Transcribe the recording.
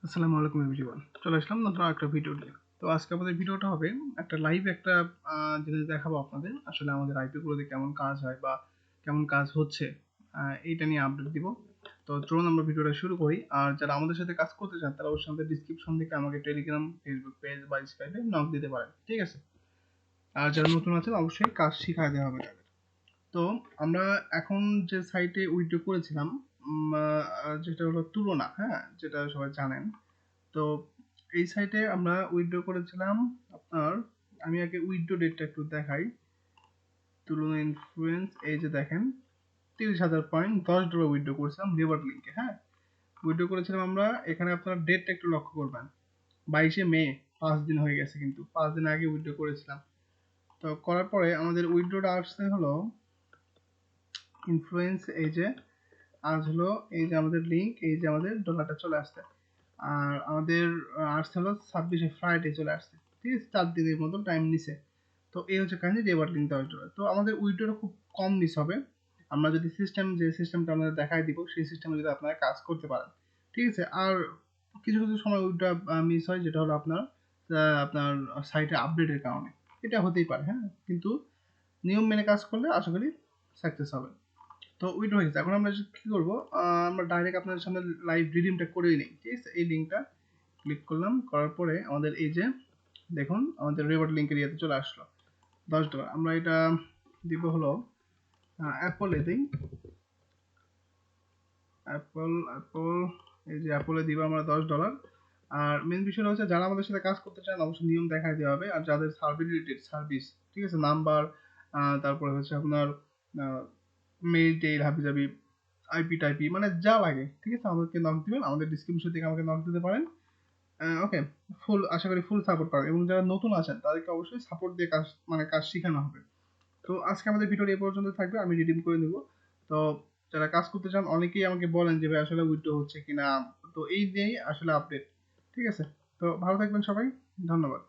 আসসালামু আলাইকুম এভরিওয়ান, চলে আসলাম নতুন একটা ভিডিও নিয়ে। তো আজকে আমাদের ভিডিওটা হবে একটা লাইভ একটা জিনিস দেখাবো আপনাদের, আসলে আমাদের আইপি গুলোতে কেমন কাজ হয় বা কেমন কাজ হচ্ছে এইটা নিয়ে আপডেট দিব। তো চলুন আমরা ভিডিওটা শুরু করি। আর যারা আমাদের সাথে কাজ করতে চান তারা অবশ্যই আমাদের ডিসক্রিপশন থেকে আমাকে টেলিগ্রাম, ফেসবুক পেজ বা স্কাইপে নক দিতে পারেন, ঠিক আছে? আর যারা নতুন আছেন অবশ্যই কাজ শিখায় দেওয়া হবে তাদের। তো আমরা এখন যে সাইটে উইথড্র করেছিলাম, যেটা হলো তুলনা, হ্যাঁ, যেটা সবাই জানেন। তো এই সাইটে আমরা উইথড্র করেছিলাম আপনার, আমি আগে উইথড্র ডেটটা একটু দেখাই। তুলনা ইনফ্লুয়েন্স, এই যে দেখেন 30,000 পয়েন্ট $10 উইথড্র করেছিলাম লেবার লিঙ্কে। হ্যাঁ, উইথড্র করেছিলাম আমরা। এখানে আপনার ডেটটা একটু লক্ষ্য করবেন, 22শে মে, 5 দিন হয়ে গেছে, কিন্তু 5 দিন আগে উইথড্র করেছিলাম। তো করার পরে আমাদের উইথড্রটা আসছে হলো ইনফ্লুয়েন্স, এই যে আজ হলো, এই যে আমাদের লিঙ্ক, এই যে আমাদের ডলারটা চলে আসছে। আর আমাদের আসছে হলো 26শে ফ্রাইডে চলে আসছে, ঠিক আছে? 4 দিনের মতো টাইম নিছে। তো এই হচ্ছে কাহিনী লেবার লিঙ্ক দেওয়ার জন্য। তো আমাদের উইড্রোটা খুব কম মিস হবে আমরা যদি যে সিস্টেমটা আমাদের দেখাই দিব সেই সিস্টেমে যদি আপনারা কাজ করতে পারেন, ঠিক আছে? আর কিছু কিছু সময় উইড্রো মিস হয়, যেটা হলো আপনার সাইটে আপডেটের কারণে। এটা হতেই পারে, হ্যাঁ, কিন্তু নিয়ম মেনে কাজ করলে আশা করি সাকসেস হবে। তো উইথড্র হয়ে গেছে। এখন আমরা কি করব, আমরা ডাইরেক্ট আপনাদের সামনে লাইভ রিডিমটা করেই নিই, ঠিক আছে? এই লিঙ্কটা ক্লিক করলাম, করার পরে আমাদের এই যে দেখুন আমাদের রিওয়ার্ড লিঙ্কের ইয়েতে চলে আসলো $10। আমরা এটা দিব হলো অ্যাপলে দিই, অ্যাপল, এই যে অ্যাপলে দিব আমরা $10। আর মেন বিষয়টা হচ্ছে যারা আমাদের সাথে কাজ করতে চান অবশ্যই নিয়ম দেখাই দেওয়া হবে। আর যাদের সার্ভিস, ঠিক আছে, নাম্বার, তারপরে হচ্ছে আপনার মেইল টেইল হাবিজাবি, আইপি টাইপি, মানে যা লাগে, ঠিক আছে, আমাদেরকে নক দিবেন। আমাদের ডিসক্রিপশন থেকে আমাকে নক দিতে পারেন। ওকে, আশা করি ফুল সাপোর্ট পাবেন। এবং যারা নতুন আছেন তাদেরকে অবশ্যই সাপোর্ট দিয়ে কাজ শেখানো হবে। তো আজকে আমাদের ভিডিওটা এই পর্যন্ত থাকবে, আমি রিডিম করে নেব। তো যারা কাজ করতে চান অনেকেই আমাকে বলেন যে ভাই আসলে উইথড্র হচ্ছে কিনা, তো এই নিয়েই আসলে আপডেট, ঠিক আছে? তো ভালো থাকবেন সবাই, ধন্যবাদ।